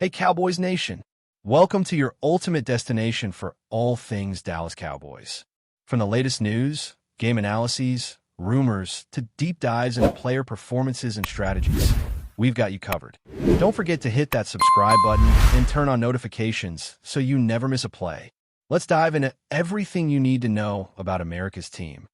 Hey, Cowboys Nation. Welcome to your ultimate destination for all things Dallas Cowboys. From the latest news, game analyses, rumors, to deep dives into player performances and strategies, we've got you covered. Don't forget to hit that subscribe button and turn on notifications so you never miss a play. Let's dive into everything you need to know about America's team.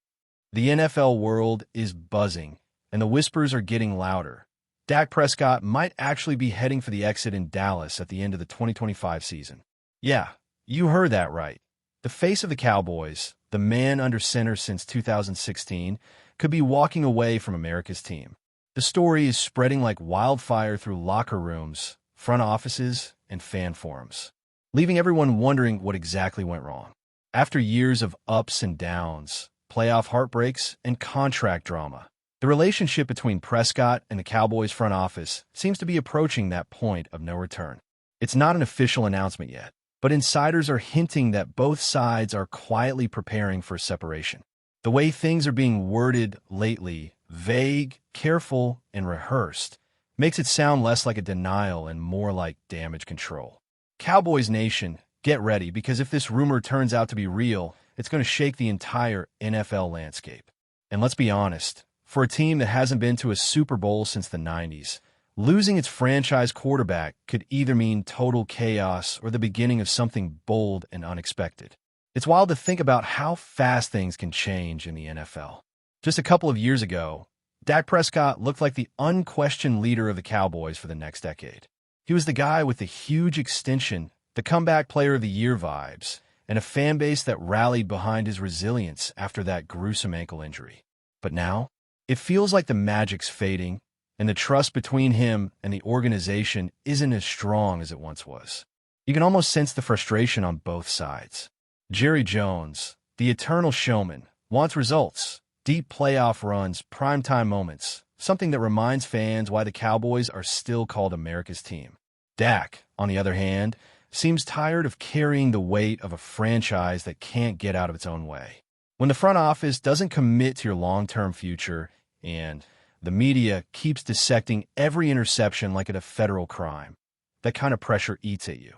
The NFL world is buzzing, and the whispers are getting louder. Dak Prescott might actually be heading for the exit in Dallas at the end of the 2025 season. Yeah, you heard that right. The face of the Cowboys, the man under center since 2016, could be walking away from America's team. The story is spreading like wildfire through locker rooms, front offices, and fan forums, leaving everyone wondering what exactly went wrong. After years of ups and downs, playoff heartbreaks, and contract drama, the relationship between Prescott and the Cowboys front office seems to be approaching that point of no return. It's not an official announcement yet, but insiders are hinting that both sides are quietly preparing for separation. The way things are being worded lately, vague, careful, and rehearsed, makes it sound less like a denial and more like damage control. Cowboys Nation, get ready, because if this rumor turns out to be real, it's going to shake the entire NFL landscape. And let's be honest, for a team that hasn't been to a Super Bowl since the 90s, losing its franchise quarterback could either mean total chaos or the beginning of something bold and unexpected. It's wild to think about how fast things can change in the NFL. Just a couple of years ago, Dak Prescott looked like the unquestioned leader of the Cowboys for the next decade. He was the guy with the huge extension, the comeback player of the year vibes, and a fan base that rallied behind his resilience after that gruesome ankle injury. But now, it feels like the magic's fading, and the trust between him and the organization isn't as strong as it once was. You can almost sense the frustration on both sides. Jerry Jones, the eternal showman, wants results, deep playoff runs, primetime moments, something that reminds fans why the Cowboys are still called America's team. Dak, on the other hand, seems tired of carrying the weight of a franchise that can't get out of its own way. When the front office doesn't commit to your long-term future and the media keeps dissecting every interception like it's a federal crime, that kind of pressure eats at you.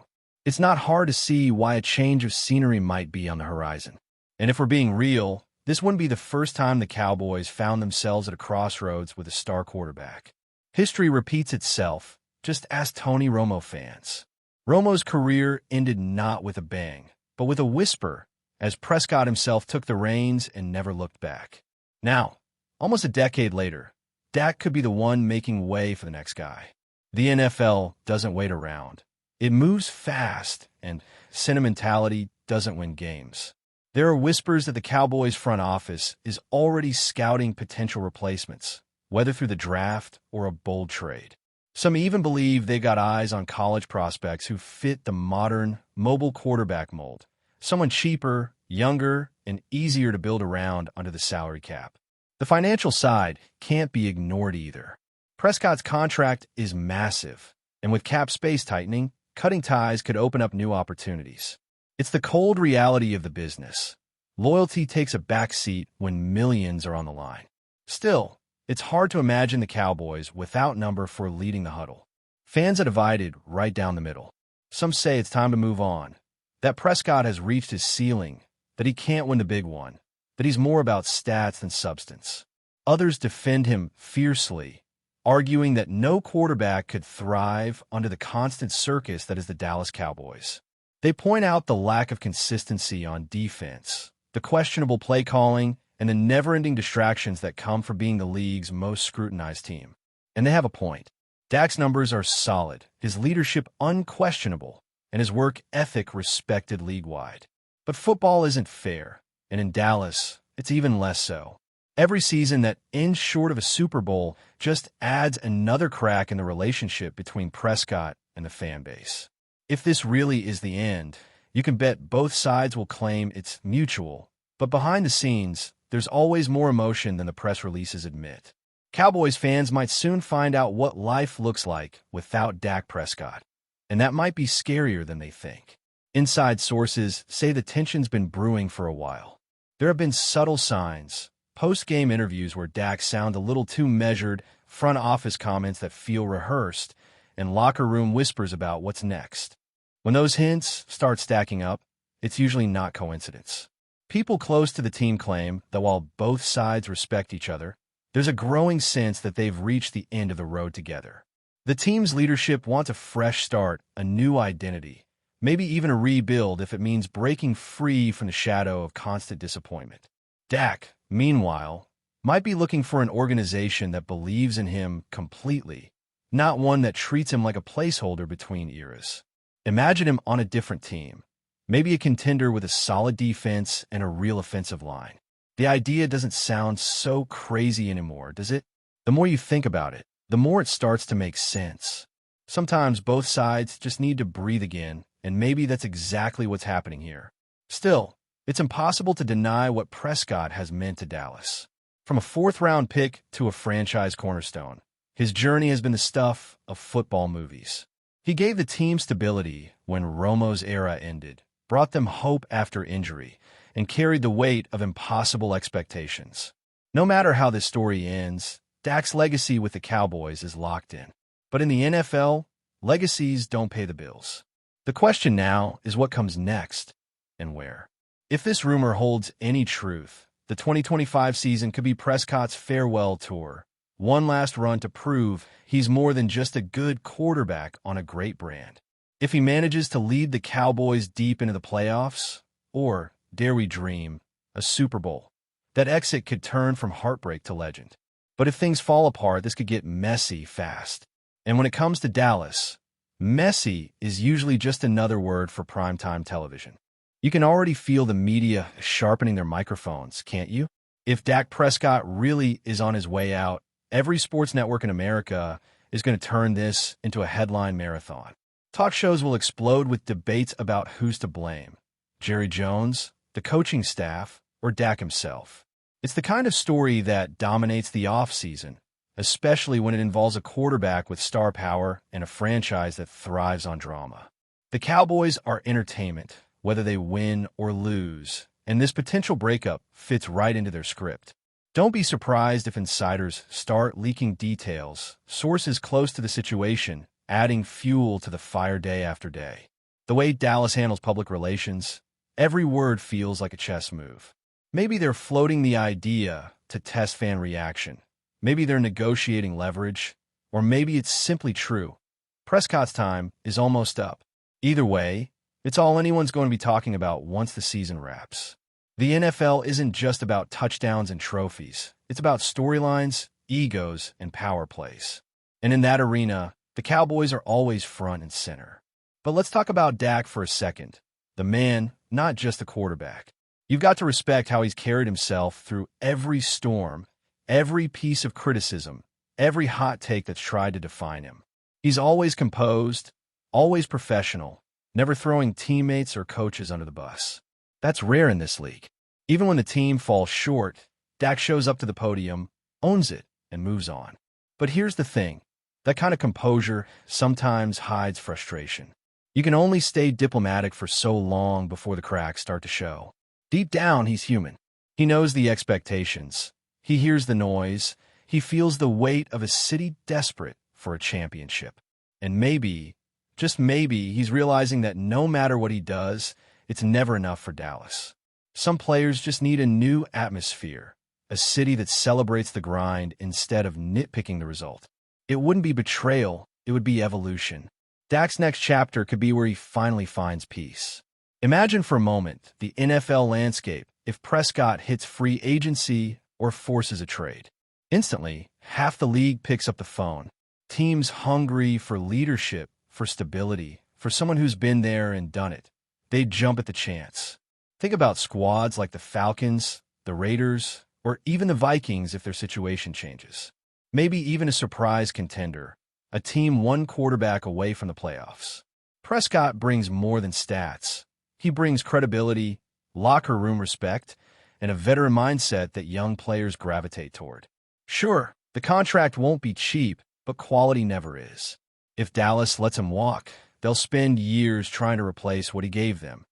It's not hard to see why a change of scenery might be on the horizon. And if we're being real, this wouldn't be the first time the Cowboys found themselves at a crossroads with a star quarterback. History repeats itself. Just ask Tony Romo fans. Romo's career ended not with a bang, but with a whisper, as Prescott himself took the reins and never looked back. Now, almost a decade later, Dak could be the one making way for the next guy. The NFL doesn't wait around. It moves fast, and sentimentality doesn't win games. There are whispers that the Cowboys front office is already scouting potential replacements, whether through the draft or a bold trade. Some even believe they've got eyes on college prospects who fit the modern, mobile quarterback mold. Someone cheaper, younger, and easier to build around under the salary cap. The financial side can't be ignored either. Prescott's contract is massive, and with cap space tightening, cutting ties could open up new opportunities. It's the cold reality of the business. Loyalty takes a backseat when millions are on the line. Still, it's hard to imagine the Cowboys without number 4 leading the huddle. Fans are divided right down the middle. Some say it's time to move on, that Prescott has reached his ceiling, that he can't win the big one, that he's more about stats than substance. Others defend him fiercely, arguing that no quarterback could thrive under the constant circus that is the Dallas Cowboys. They point out the lack of consistency on defense, the questionable play calling, and the never-ending distractions that come from being the league's most scrutinized team. And they have a point. Dak's numbers are solid, his leadership unquestionable, and his work ethic respected league-wide. But football isn't fair, and in Dallas, it's even less so. Every season that ends short of a Super Bowl just adds another crack in the relationship between Prescott and the fan base. If this really is the end, you can bet both sides will claim it's mutual, but behind the scenes, there's always more emotion than the press releases admit. Cowboys fans might soon find out what life looks like without Dak Prescott, and that might be scarier than they think. Inside sources say the tension's been brewing for a while. There have been subtle signs, post-game interviews where Dak sounds a little too measured, front office comments that feel rehearsed, and locker room whispers about what's next. When those hints start stacking up, it's usually not coincidence. People close to the team claim that while both sides respect each other, there's a growing sense that they've reached the end of the road together. The team's leadership wants a fresh start, a new identity, maybe even a rebuild if it means breaking free from the shadow of constant disappointment. Dak, meanwhile, might be looking for an organization that believes in him completely, not one that treats him like a placeholder between eras. Imagine him on a different team, maybe a contender with a solid defense and a real offensive line. The idea doesn't sound so crazy anymore, does it? The more you think about it, the more it starts to make sense. Sometimes both sides just need to breathe again, and maybe that's exactly what's happening here. Still, it's impossible to deny what Prescott has meant to Dallas. From a fourth-round pick to a franchise cornerstone, his journey has been the stuff of football movies. He gave the team stability when Romo's era ended, brought them hope after injury, and carried the weight of impossible expectations. No matter how this story ends, Dak's legacy with the Cowboys is locked in. But in the NFL, legacies don't pay the bills. The question now is what comes next and where. If this rumor holds any truth, the 2025 season could be Prescott's farewell tour, one last run to prove he's more than just a good quarterback on a great brand. If he manages to lead the Cowboys deep into the playoffs, or, dare we dream, a Super Bowl, that exit could turn from heartbreak to legend. But if things fall apart, this could get messy fast. And when it comes to Dallas, messy is usually just another word for primetime television. You can already feel the media sharpening their microphones, can't you? If Dak Prescott really is on his way out, every sports network in America is going to turn this into a headline marathon. Talk shows will explode with debates about who's to blame: Jerry Jones, the coaching staff, or Dak himself. It's the kind of story that dominates the offseason, especially when it involves a quarterback with star power and a franchise that thrives on drama. The Cowboys are entertainment, whether they win or lose, and this potential breakup fits right into their script. Don't be surprised if insiders start leaking details, sources close to the situation, adding fuel to the fire day after day. The way Dallas handles public relations, every word feels like a chess move. Maybe they're floating the idea to test fan reaction. Maybe they're negotiating leverage, or maybe it's simply true. Prescott's time is almost up. Either way, it's all anyone's going to be talking about once the season wraps. The NFL isn't just about touchdowns and trophies. It's about storylines, egos, and power plays. And in that arena, the Cowboys are always front and center. But let's talk about Dak for a second. The man, not just the quarterback. You've got to respect how he's carried himself through every storm, every piece of criticism, every hot take that's tried to define him. He's always composed, always professional, never throwing teammates or coaches under the bus. That's rare in this league. Even when the team falls short, Dak shows up to the podium, owns it, and moves on. But here's the thing. That kind of composure sometimes hides frustration. You can only stay diplomatic for so long before the cracks start to show. Deep down, he's human. He knows the expectations. He hears the noise. He feels the weight of a city desperate for a championship. And maybe, just maybe, he's realizing that no matter what he does, it's never enough for Dallas. Some players just need a new atmosphere, a city that celebrates the grind instead of nitpicking the result. It wouldn't be betrayal, it would be evolution. Dak's next chapter could be where he finally finds peace. Imagine for a moment the NFL landscape if Prescott hits free agency or forces a trade. Instantly, half the league picks up the phone. Teams hungry for leadership, for stability, for someone who's been there and done it. They'd jump at the chance. Think about squads like the Falcons, the Raiders, or even the Vikings if their situation changes. Maybe even a surprise contender, a team one quarterback away from the playoffs. Prescott brings more than stats. He brings credibility, locker room respect, and a veteran mindset that young players gravitate toward. Sure, the contract won't be cheap, but quality never is. If Dallas lets him walk, they'll spend years trying to replace what he gave them,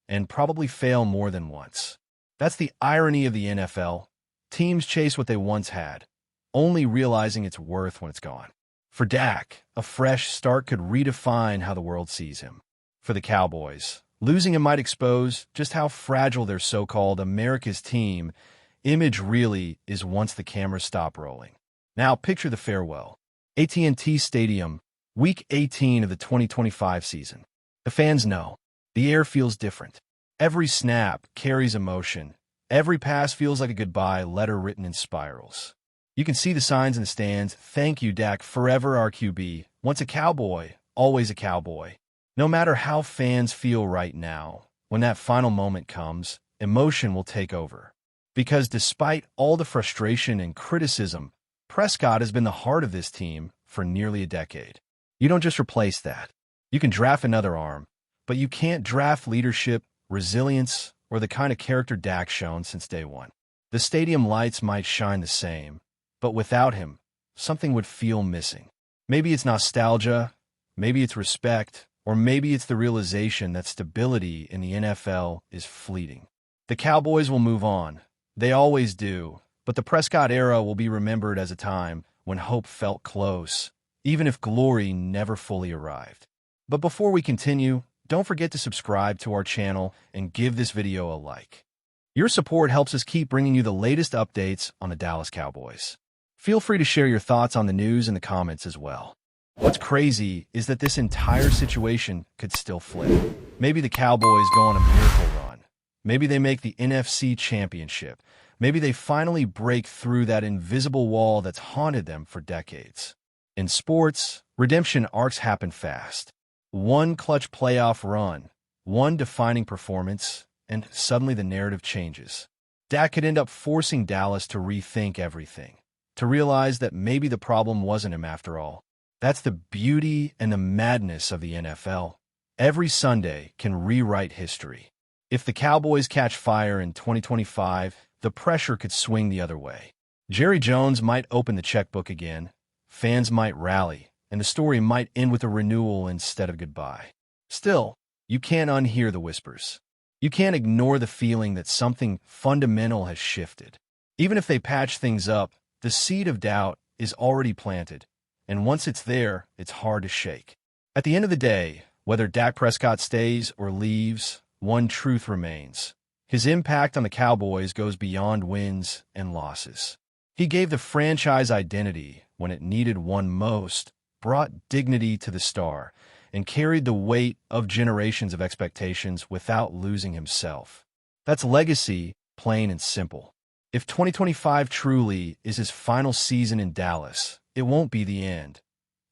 and probably fail more than once. That's the irony of the NFL. Teams chase what they once had, only realizing its worth when it's gone. For Dak, a fresh start could redefine how the world sees him. For the Cowboys, losing him might expose just how fragile their so-called America's team image really is once the cameras stop rolling. Now picture the farewell. AT&T Stadium, Week 18 of the 2025 season. The fans know. The air feels different. Every snap carries emotion. Every pass feels like a goodbye letter written in spirals. You can see the signs in the stands. Thank you, Dak, forever our QB. Once a Cowboy, always a Cowboy. No matter how fans feel right now, when that final moment comes, emotion will take over. Because despite all the frustration and criticism, Prescott has been the heart of this team for nearly a decade. You don't just replace that. You can draft another arm, but you can't draft leadership, resilience, or the kind of character Dak's shown since day one. The stadium lights might shine the same, but without him, something would feel missing. Maybe it's nostalgia, maybe it's respect, or maybe it's the realization that stability in the NFL is fleeting. The Cowboys will move on. They always do, but the Prescott era will be remembered as a time when hope felt close, even if glory never fully arrived. But before we continue, don't forget to subscribe to our channel and give this video a like. Your support helps us keep bringing you the latest updates on the Dallas Cowboys. Feel free to share your thoughts on the news in the comments as well. What's crazy is that this entire situation could still flip. Maybe the Cowboys go on a miracle run. Maybe they make the NFC Championship. Maybe they finally break through that invisible wall that's haunted them for decades. In sports, redemption arcs happen fast. One clutch playoff run, one defining performance, and suddenly the narrative changes. Dak could end up forcing Dallas to rethink everything, to realize that maybe the problem wasn't him after all. That's the beauty and the madness of the NFL. Every Sunday can rewrite history. If the Cowboys catch fire in 2025, the pressure could swing the other way. Jerry Jones might open the checkbook again, fans might rally, and the story might end with a renewal instead of goodbye. Still, you can't unhear the whispers. You can't ignore the feeling that something fundamental has shifted. Even if they patch things up, the seed of doubt is already planted, and once it's there, it's hard to shake. At the end of the day, whether Dak Prescott stays or leaves, one truth remains. His impact on the Cowboys goes beyond wins and losses. He gave the franchise identity when it needed one most, brought dignity to the star, and carried the weight of generations of expectations without losing himself. That's legacy, plain and simple. If 2025 truly is his final season in Dallas, it won't be the end.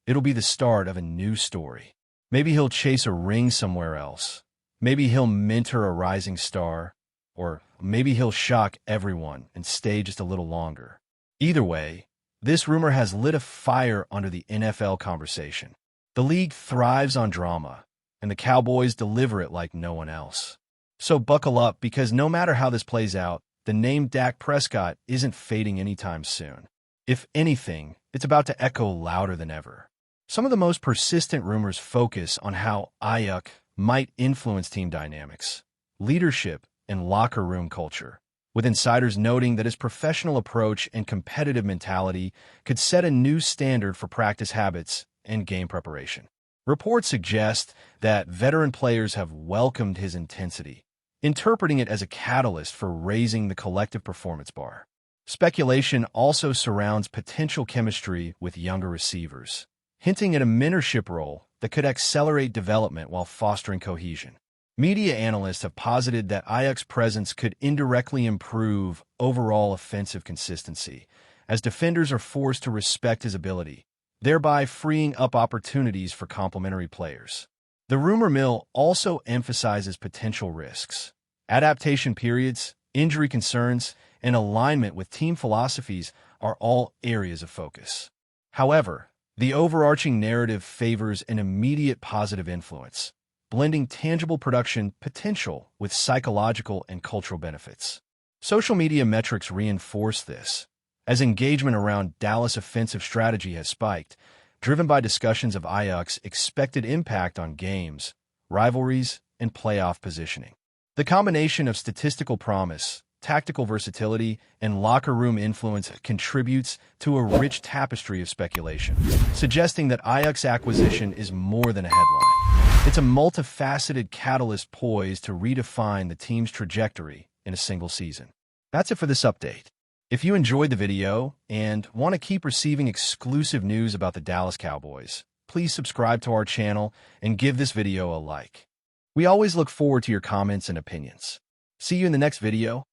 It'll be the start of a new story. Maybe he'll chase a ring somewhere else. Maybe he'll mentor a rising star. Or maybe he'll shock everyone and stay just a little longer. Either way, this rumor has lit a fire under the NFL conversation. The league thrives on drama, and the Cowboys deliver it like no one else. So buckle up, because no matter how this plays out, the name Dak Prescott isn't fading anytime soon. If anything, it's about to echo louder than ever. Some of the most persistent rumors focus on how EMMITT might influence team dynamics, leadership, and locker room culture, with insiders noting that his professional approach and competitive mentality could set a new standard for practice habits and game preparation. Reports suggest that veteran players have welcomed his intensity, interpreting it as a catalyst for raising the collective performance bar. Speculation also surrounds potential chemistry with younger receivers, hinting at a mentorship role that could accelerate development while fostering cohesion. Media analysts have posited that EMMITT's presence could indirectly improve overall offensive consistency, as defenders are forced to respect his ability, thereby freeing up opportunities for complementary players. The rumor mill also emphasizes potential risks. Adaptation periods, injury concerns, and alignment with team philosophies are all areas of focus. However, the overarching narrative favors an immediate positive influence, blending tangible production potential with psychological and cultural benefits. Social media metrics reinforce this, as engagement around Dallas' offensive strategy has spiked, driven by discussions of EMMITT's expected impact on games, rivalries, and playoff positioning. The combination of statistical promise, tactical versatility, and locker room influence contributes to a rich tapestry of speculation, suggesting that Ajax's acquisition is more than a headline. It's a multifaceted catalyst poised to redefine the team's trajectory in a single season. That's it for this update. If you enjoyed the video and want to keep receiving exclusive news about the Dallas Cowboys, please subscribe to our channel and give this video a like. We always look forward to your comments and opinions. See you in the next video.